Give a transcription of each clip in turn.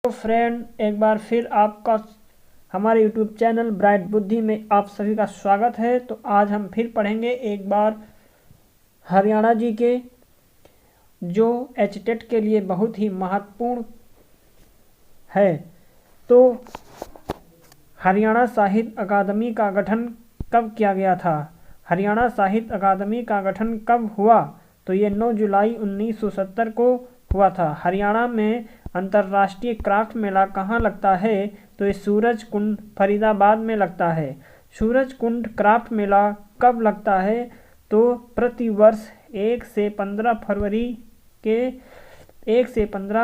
तो फ्रेंड, एक बार फिर आपका हमारे YouTube चैनल ब्राइट बुद्धि में आप सभी का स्वागत है। तो आज हम फिर पढ़ेंगे एक बार हरियाणा जी के, जो एचटेट के लिए बहुत ही महत्वपूर्ण है। तो हरियाणा साहित्य अकादमी का गठन कब किया गया था? हरियाणा साहित्य अकादमी का गठन कब हुआ? तो ये 9 जुलाई 1970 को हुआ था। हरियाणा में अंतर्राष्ट्रीय क्राफ्ट मेला कहाँ लगता है? तो ये सूरज कुंड फरीदाबाद में लगता है। सूरज कुंड क्राफ्ट मेला कब लगता है? तो प्रतिवर्ष 1 से 15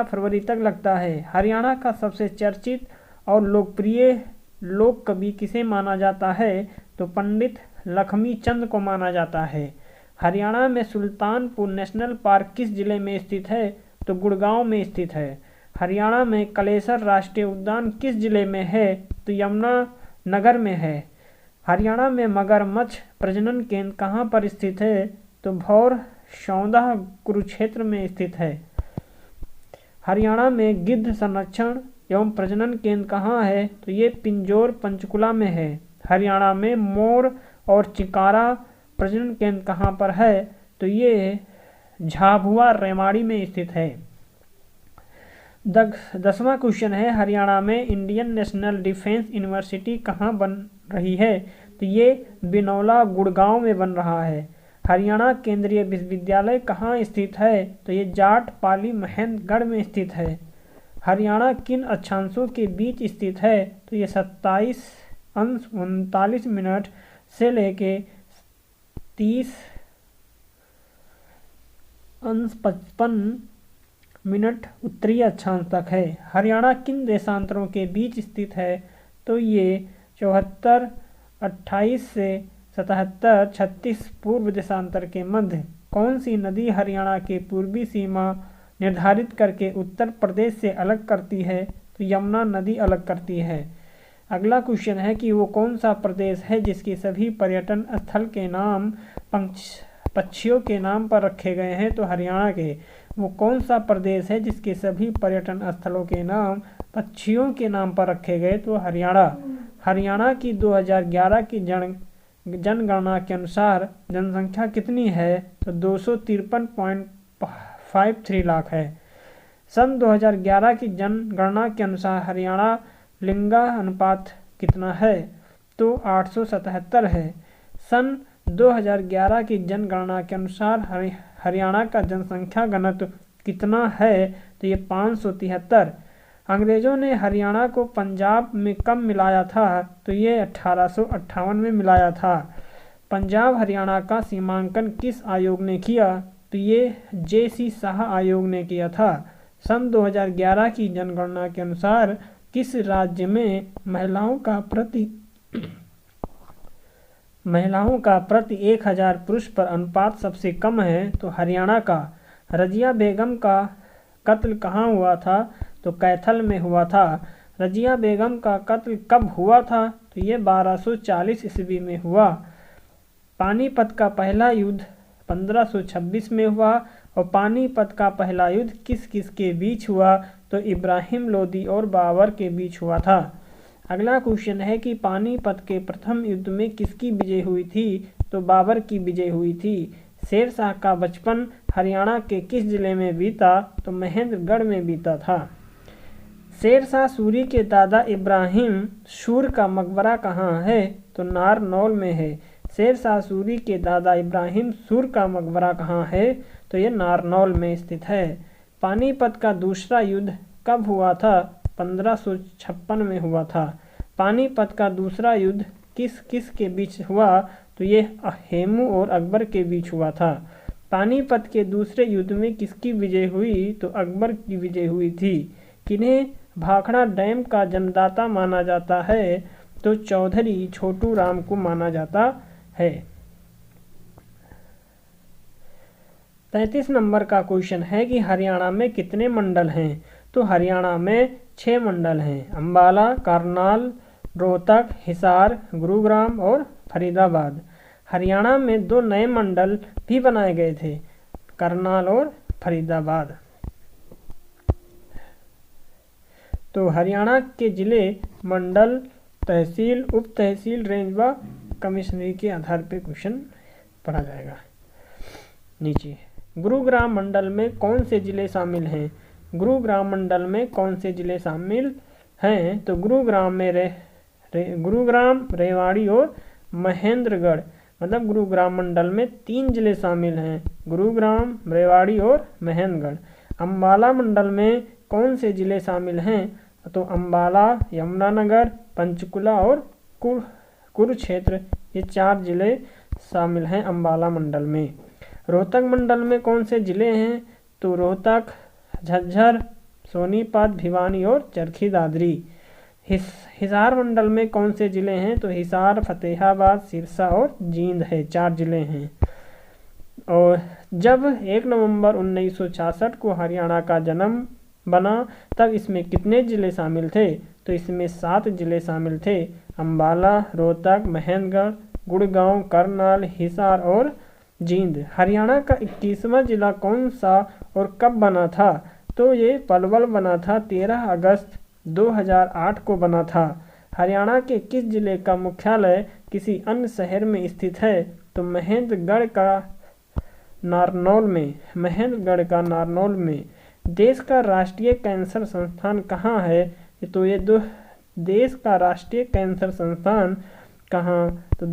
फरवरी तक लगता है। हरियाणा का सबसे चर्चित और लोकप्रिय लोक कवि किसे माना जाता है? तो पंडित लक्ष्मी चंद को माना जाता है। हरियाणा में सुल्तानपुर नेशनल पार्क किस जिले में स्थित है? तो गुड़गांव में स्थित है। हरियाणा में कलेसर राष्ट्रीय उद्यान किस जिले में है? तो यमुनानगर में है। हरियाणा में मगरमच्छ प्रजनन केंद्र कहाँ पर स्थित है? तो भौर सौंदा कुरुक्षेत्र में स्थित है। हरियाणा में गिद्ध संरक्षण एवं प्रजनन केंद्र कहाँ है? तो ये पिंजौर पंचकुला में है। हरियाणा में मोर और चिकारा प्रजनन केंद्र कहाँ पर है? तो ये झाबुआ रेवाड़ी में स्थित है। 10वां क्वेश्चन है, हरियाणा में इंडियन नेशनल डिफेंस यूनिवर्सिटी कहाँ बन रही है? तो ये बिनौला गुड़गांव में बन रहा है। हरियाणा केंद्रीय विश्वविद्यालय कहाँ स्थित है? तो ये जाट पाली महेंद्रगढ़ में स्थित है। हरियाणा किन अक्षांशों के बीच स्थित है? तो ये 27 अंश 39 मिनट से लेके 30 अंश 55 मिनट उत्तरी अक्षांश तक है। हरियाणा किन देशांतरों के बीच स्थित है? तो ये 74 28 से 77 36 पूर्व देशांतर के मध्य। कौन सी नदी हरियाणा के पूर्वी सीमा निर्धारित करके उत्तर प्रदेश से अलग करती है? तो यमुना नदी अलग करती है। अगला क्वेश्चन है कि वो कौन सा प्रदेश है जिसके सभी पर्यटन स्थल के नाम पक्षियों के नाम पर रखे गए हैं? तो हरियाणा के। वो कौन सा प्रदेश है जिसके सभी पर्यटन स्थलों के नाम पक्षियों के नाम पर रखे गए? तो हरियाणा। हरियाणा की 2011 की जनगणना के अनुसार जनसंख्या कितनी है? तो 253.53 लाख है। सन 2011 की जनगणना के अनुसार हरियाणा लिंगानुपात कितना है? तो 877 है। सन 2011 की जनगणना के अनुसार हरियाणा का जनसंख्या घनत्व कितना है? तो ये 573। अंग्रेजों ने हरियाणा को पंजाब में कब मिलाया था? तो ये 1858 में मिलाया था। पंजाब हरियाणा का सीमांकन किस आयोग ने किया? तो ये JC शाह आयोग ने किया था। सन 2011 की जनगणना के अनुसार किस राज्य में महिलाओं का प्रति 1000 पुरुष पर अनुपात सबसे कम है? तो हरियाणा का। रजिया बेगम का कत्ल कहाँ हुआ था? तो कैथल में हुआ था। रजिया बेगम का कत्ल कब हुआ था? तो ये 1240 ईस्वी में हुआ। पानीपत का पहला युद्ध 1526 में हुआ। और पानीपत का पहला युद्ध किस किस के बीच हुआ? तो इब्राहिम लोदी और बाबर के बीच हुआ था। अगला क्वेश्चन है कि पानीपत के प्रथम युद्ध में किसकी विजय हुई थी? तो बाबर की विजय हुई थी। शेर शाह का बचपन हरियाणा के किस जिले में बीता? तो महेंद्रगढ़ में बीता था। शेर शाह सूरी के दादा इब्राहिम सूर का मकबरा कहाँ है? तो नारनौल में है। शेर शाह सूरी के दादा इब्राहिम सूर का मकबरा कहाँ है? तो ये नारनौल में स्थित है। पानीपत का दूसरा युद्ध कब हुआ था? 1556 में हुआ था। पानीपत का दूसरा युद्ध किस किस के बीच हुआ? तो ये हेमू और अकबर के बीच हुआ था। पानीपत के दूसरे युद्ध में किसकी विजय हुई? तो अकबर की विजय हुई थी। किन्हें भाखड़ा डैम का जन्मदाता माना जाता है? तो चौधरी छोटू राम को माना जाता है। 33 नंबर का क्वेश्चन है कि हरियाणा में कितने मंडल हैं? तो हरियाणा में 6 मंडल हैं। अंबाला, करनाल, रोहतक, हिसार, गुरुग्राम और फरीदाबाद। हरियाणा में 2 नए मंडल भी बनाए गए थे, करनाल और फरीदाबाद। तो हरियाणा के जिले मंडल, तहसील, उप तहसील, रेंज व कमिश्नरी के आधार पर क्वेश्चन पढ़ा जाएगा। नीचे गुरुग्राम मंडल में कौन से जिले शामिल हैं? गुरुग्राम मंडल में कौन से जिले शामिल हैं? तो गुरुग्राम में गुरुग्राम, रेवाड़ी और महेंद्रगढ़, मतलब गुरुग्राम मंडल में 3 जिले शामिल हैं, गुरुग्राम, रेवाड़ी और महेंद्रगढ़। अंबाला मंडल में कौन से जिले शामिल हैं? तो अंबाला, यमुनानगर, पंचकुला और कुरुक्षेत्र, ये 4 जिले शामिल हैं अंबाला मंडल में। रोहतक मंडल में कौन से जिले हैं? तो रोहतक, झज्जर, सोनीपत, भिवानी और चरखी दादरी। हिसार मंडल में कौन से जिले हैं? तो हिसार, फतेहाबाद, सिरसा और जींद है, 4 जिले हैं। और जब 1 नवंबर 1966 को हरियाणा का जन्म बना तब इसमें कितने जिले शामिल थे? तो इसमें 7 जिले शामिल थे, अंबाला, रोहतक, महेंद्रगढ़, गुड़गांव, करनाल, हिसार और जींद। हरियाणा का 21वां जिला कौन सा और कब बना था? तो ये पलवल बना था, 13 अगस्त 2008 को बना था। हरियाणा के किस जिले का मुख्यालय किसी अन्य शहर में स्थित है? तो महेंद्रगढ़ का नारनौल में। देश का राष्ट्रीय कैंसर संस्थान कहाँ है? तो ये देश का राष्ट्रीय कैंसर संस्थान कहाँ? तो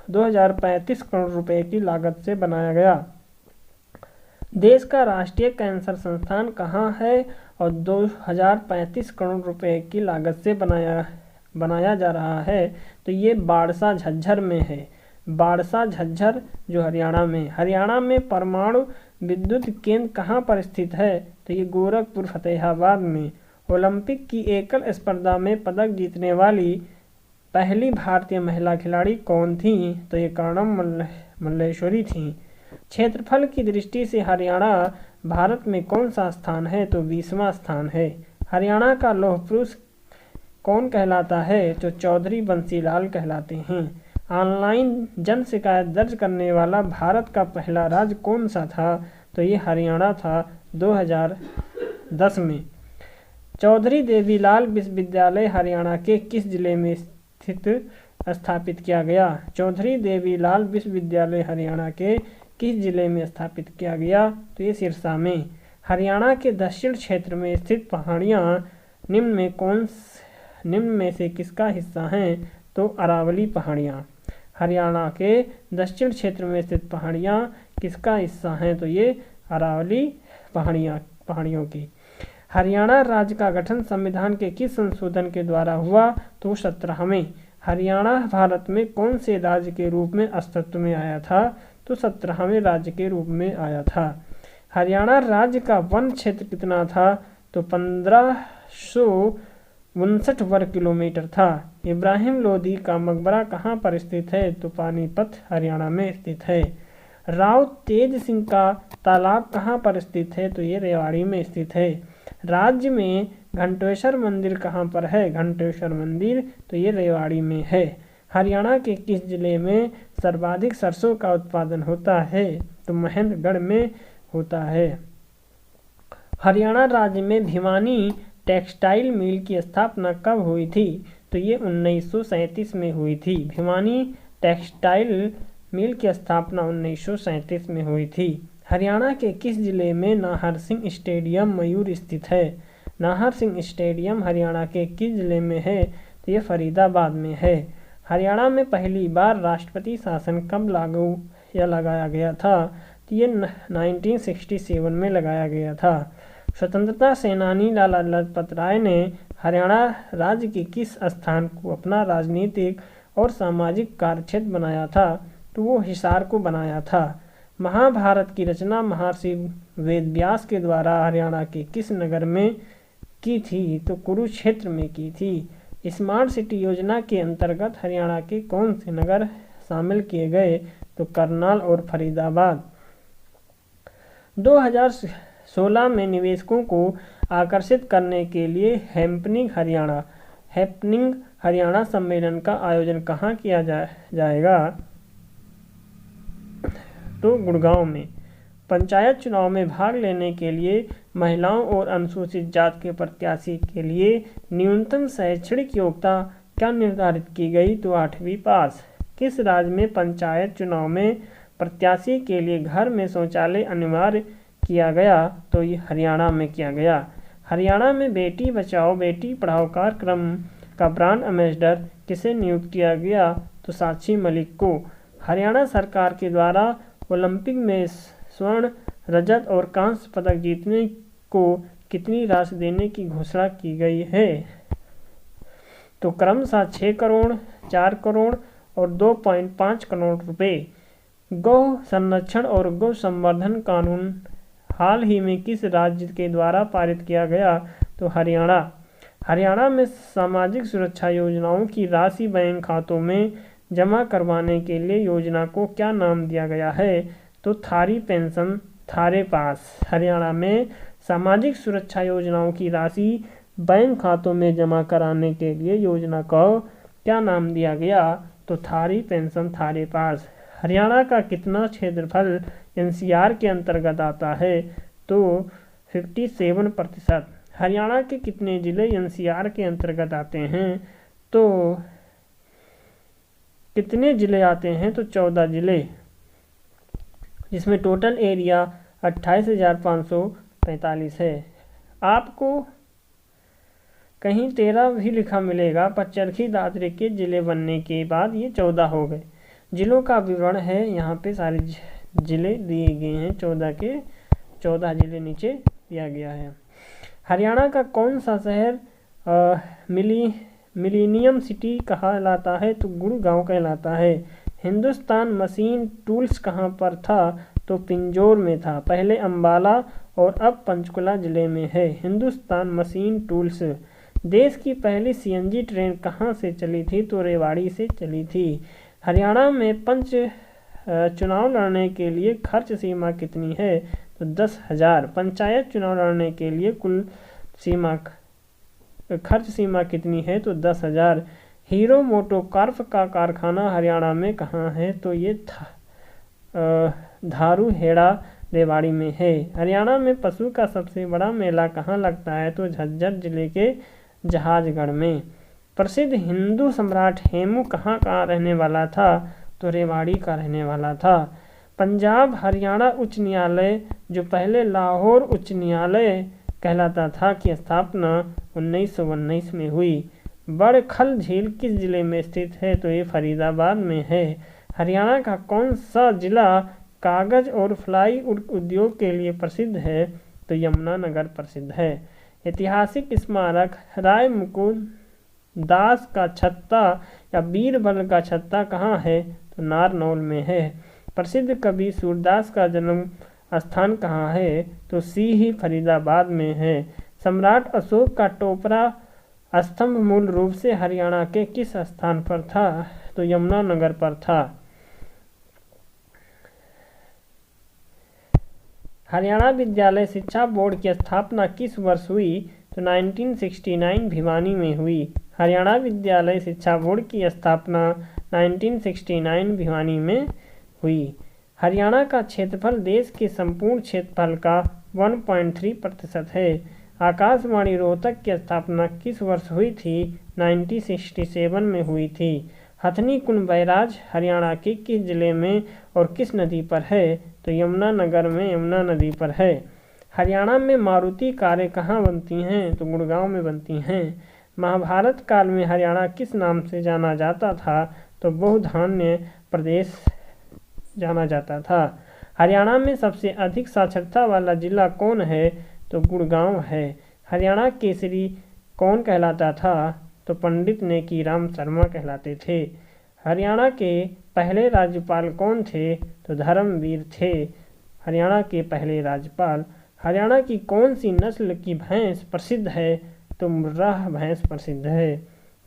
2035 करोड़ रुपए की लागत से बनाया गया। देश का राष्ट्रीय कैंसर संस्थान कहाँ है और 2035 करोड़ रुपए की लागत से बनाया जा रहा है? तो ये बाड़सा, झज्जर में है। बाड़सा, झज्जर जो हरियाणा में परमाणु विद्युत केंद्र कहाँ पर स्थित है? तो ये गोरखपुर, फतेहाबाद में। ओलंपिक की एकल स्पर्धा में पदक जीतने वाली पहली भारतीय महिला खिलाड़ी कौन थी? तो ये कर्णम मल्लेश्वरी थी। क्षेत्रफल की दृष्टि से हरियाणा भारत में कौन सा स्थान है? तो 20वां स्थान है। हरियाणा का लौह पुरुष कौन कहलाता है? तो चौधरी बंसीलाल कहलाते हैं। ऑनलाइन जन शिकायत दर्ज करने वाला भारत का पहला राज्य कौन सा था? तो ये हरियाणा था 2010 में। चौधरी देवीलाल विश्वविद्यालय हरियाणा के किस जिले में स्थापित किया गया? चौधरी देवीलाल विश्वविद्यालय हरियाणा के किस जिले में स्थापित किया गया? तो ये सिरसा में। हरियाणा के दक्षिण क्षेत्र में स्थित पहाड़ियाँ निम्न में से किसका हिस्सा हैं? तो अरावली पहाड़ियाँ। हरियाणा के दक्षिण क्षेत्र में स्थित पहाड़ियाँ किसका हिस्सा हैं? तो ये अरावली पहाड़ियों की। हरियाणा राज्य का गठन संविधान के किस संशोधन के द्वारा हुआ? तो 17वें। हरियाणा भारत में कौन से राज्य के रूप में अस्तित्व में आया था? तो 17वें राज्य के रूप में आया था। हरियाणा राज्य का वन क्षेत्र कितना था? तो 1559 वर्ग किलोमीटर था। इब्राहिम लोदी का मकबरा कहाँ पर स्थित है? तो पानीपत, हरियाणा में स्थित है। राव तेज सिंह का तालाब कहाँ पर स्थित है? तो ये रेवाड़ी में स्थित है। राज्य में घंटेश्वर मंदिर कहाँ पर है? घंटेश्वर मंदिर तो ये रेवाड़ी में है। हरियाणा के किस जिले में सर्वाधिक सरसों का उत्पादन होता है? तो महेंद्रगढ़ में होता है। हरियाणा राज्य में भिवानी टेक्सटाइल मिल की स्थापना कब हुई थी? तो ये 1937 में हुई थी। भिवानी टेक्सटाइल मिल की स्थापना 1937 में हुई थी। हरियाणा के किस जिले में नाहर सिंह स्टेडियम मयूर स्थित है? नाहर सिंह स्टेडियम हरियाणा के किस जिले में है? तो ये फरीदाबाद में है। हरियाणा में पहली बार राष्ट्रपति शासन कब लगाया गया था? तो ये 1967 में लगाया गया था। स्वतंत्रता सेनानी लाला लजपत राय ने हरियाणा राज्य के किस स्थान को अपना राजनीतिक और सामाजिक कार्यक्षेत्र बनाया था? तो वो हिसार को बनाया था। महाभारत की रचना महर्षि वेदव्यास के द्वारा हरियाणा के किस नगर में की थी? तो कुरुक्षेत्र में की थी। स्मार्ट सिटी योजना के अंतर्गत हरियाणा के कौन से नगर शामिल किए गए? तो करनाल और फरीदाबाद। 2016 में निवेशकों को आकर्षित करने के लिए हैपनिंग हरियाणा सम्मेलन का आयोजन कहाँ किया जाएगा? तो गुड़गांव में। पंचायत चुनाव में भाग लेने के लिए महिलाओं और अनुसूचित जाति के प्रत्याशी के लिए न्यूनतम शैक्षणिक योग्यता क्या निर्धारित की गई? तो 8वीं पास। किस राज्य में पंचायत चुनाव में प्रत्याशी के लिए घर में शौचालय अनिवार्य किया गया? तो ये हरियाणा में किया गया। हरियाणा में बेटी बचाओ बेटी पढ़ाओ कार्यक्रम का ब्रांड एम्बेसडर किसे नियुक्त किया गया? तो साक्षी मलिक को। हरियाणा सरकार के द्वारा ओलंपिक में स्वर्ण, रजत और कांस्य पदक जीतने को कितनी राशि देने की घोषणा की गई है? तो क्रमशः 6 करोड़, 4 करोड़ और 2.5 करोड़ रुपए। गौ संरक्षण और गौ संवर्धन कानून हाल ही में किस राज्य के द्वारा पारित किया गया? तो हरियाणा। हरियाणा में सामाजिक सुरक्षा योजनाओं की राशि बैंक खातों में जमा करवाने के लिए योजना को क्या नाम दिया गया है? तो थारी पेंशन थारे पास। हरियाणा में सामाजिक सुरक्षा योजनाओं की राशि बैंक खातों में जमा कराने के लिए योजना को क्या नाम दिया गया? तो थारी पेंशन थारे पास। हरियाणा का कितना क्षेत्रफल एनसीआर के अंतर्गत आता है? तो 57%। हरियाणा के कितने जिले एनसीआर के अंतर्गत आते हैं? तो कितने जिले आते हैं? तो 14 जिले, जिसमें टोटल एरिया 28,545 है। आपको कहीं 13 भी लिखा मिलेगा, पर चरखी दादरी के जिले बनने के बाद ये 14 हो गए। जिलों का विवरण है, यहाँ पे सारे जिले दिए गए हैं, 14 के 14 जिले नीचे दिया गया है। हरियाणा का कौन सा शहर मिलीनियम सिटी कहलाता है? तो गुड़गांव कहलाता है। हिंदुस्तान मशीन टूल्स कहाँ पर था? तो पिंजौर में था। पहले अंबाला और अब पंचकुला जिले में है हिंदुस्तान मशीन टूल्स। देश की पहली सीएनजी ट्रेन कहाँ से चली थी? तो रेवाड़ी से चली थी। हरियाणा में पंच चुनाव लड़ने के लिए खर्च सीमा कितनी है? तो 10,000। पंचायत चुनाव लड़ने के लिए कुल खर्च सीमा कितनी है? तो 10,000। हीरो मोटोकॉर्प का कारखाना हरियाणा में कहाँ है? तो ये धारूहेड़ा रेवाड़ी में है। हरियाणा में पशु का सबसे बड़ा मेला कहाँ लगता है? तो झज्जर जिले के जहाजगढ़ में। प्रसिद्ध हिंदू सम्राट हेमू कहाँ का रहने वाला था? तो रेवाड़ी का रहने वाला था। पंजाब हरियाणा उच्च न्यायालय, जो पहले लाहौर उच्च न्यायालय कहलाता था, की स्थापना 1919 में हुई। बड़खल झील किस जिले में स्थित है? तो ये फरीदाबाद में है। हरियाणा का कौन सा जिला कागज और फ्लाई उद्योग के लिए प्रसिद्ध है? तो यमुनानगर प्रसिद्ध है। ऐतिहासिक स्मारक राय मुकुंद दास का छत्ता या बीरबल का छत्ता कहाँ है? तो नारनौल में है। प्रसिद्ध कवि सूरदास का जन्म स्थान कहाँ है? तो सीही फरीदाबाद में है। सम्राट अशोक का टोपरा स्तंभ मूल रूप से हरियाणा के किस स्थान पर था? तो यमुनानगर पर था। हरियाणा विद्यालय शिक्षा बोर्ड की स्थापना किस वर्ष हुई? तो 1969 भिवानी में हुई। हरियाणा विद्यालय शिक्षा बोर्ड की स्थापना 1969 भिवानी में हुई। हरियाणा का क्षेत्रफल देश के संपूर्ण क्षेत्रफल का 1.3% है। आकाशवाणी रोहतक की स्थापना किस वर्ष हुई थी? 1967 में हुई थी। हथनी कुंड बैराज हरियाणा के किस जिले में और किस नदी पर है? तो यमुनानगर में यमुना नदी पर है। हरियाणा में मारुति कारें कहाँ बनती हैं? तो गुड़गांव में बनती हैं। महाभारत काल में हरियाणा किस नाम से जाना जाता था? तो बहुधान्य प्रदेश जाना जाता था। हरियाणा में सबसे अधिक साक्षरता वाला जिला कौन है? तो गुड़गांव है। हरियाणा केसरी कौन कहलाता था? तो पंडित नेकीराम शर्मा कहलाते थे। हरियाणा के पहले राज्यपाल कौन थे? तो धर्मवीर थे हरियाणा के पहले राज्यपाल। हरियाणा की कौन सी नस्ल की भैंस प्रसिद्ध है? तो मुर्राह भैंस प्रसिद्ध है।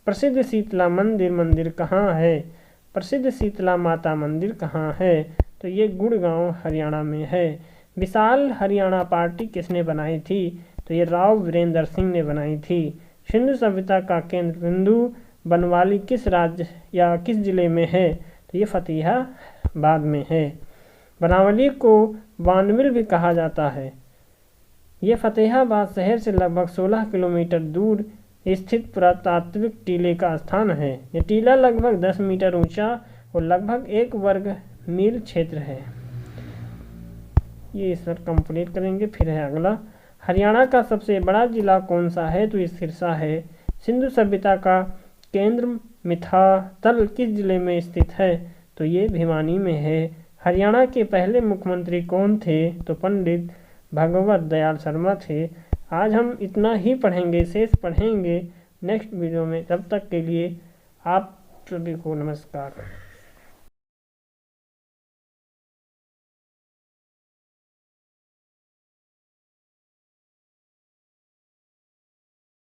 प्रसिद्ध शीतला मंदिर कहाँ है? प्रसिद्ध शीतला माता मंदिर कहाँ है? तो ये गुड़गांव हरियाणा में है। विशाल हरियाणा पार्टी किसने बनाई थी? तो ये राव वीरेंद्र सिंह ने बनाई थी। सिंधु सभ्यता का केंद्र बिंदु बनवाली किस राज्य या किस जिले में है? तो ये फतेहाबाद में है। बनावली को बानविल भी कहा जाता है। ये फतेहाबाद शहर से लगभग 16 किलोमीटर दूर स्थित पुरातात्विक टीले का स्थान है। यह टीला लगभग 10 मीटर ऊंचा और लगभग 1 वर्ग मील क्षेत्र है। ये इस पर कंप्लीट करेंगे। फिर है अगला, हरियाणा का सबसे बड़ा जिला कौन सा है? तो ये सिरसा है। सिंधु सभ्यता का केंद्र मिथातल किस जिले में स्थित है? तो ये भिवानी में है। हरियाणा के पहले मुख्यमंत्री कौन थे? तो पंडित भगवत दयाल शर्मा थे। आज हम इतना ही पढ़ेंगे, शेष पढ़ेंगे नेक्स्ट वीडियो में। तब तक के लिए आप सभी को नमस्कार।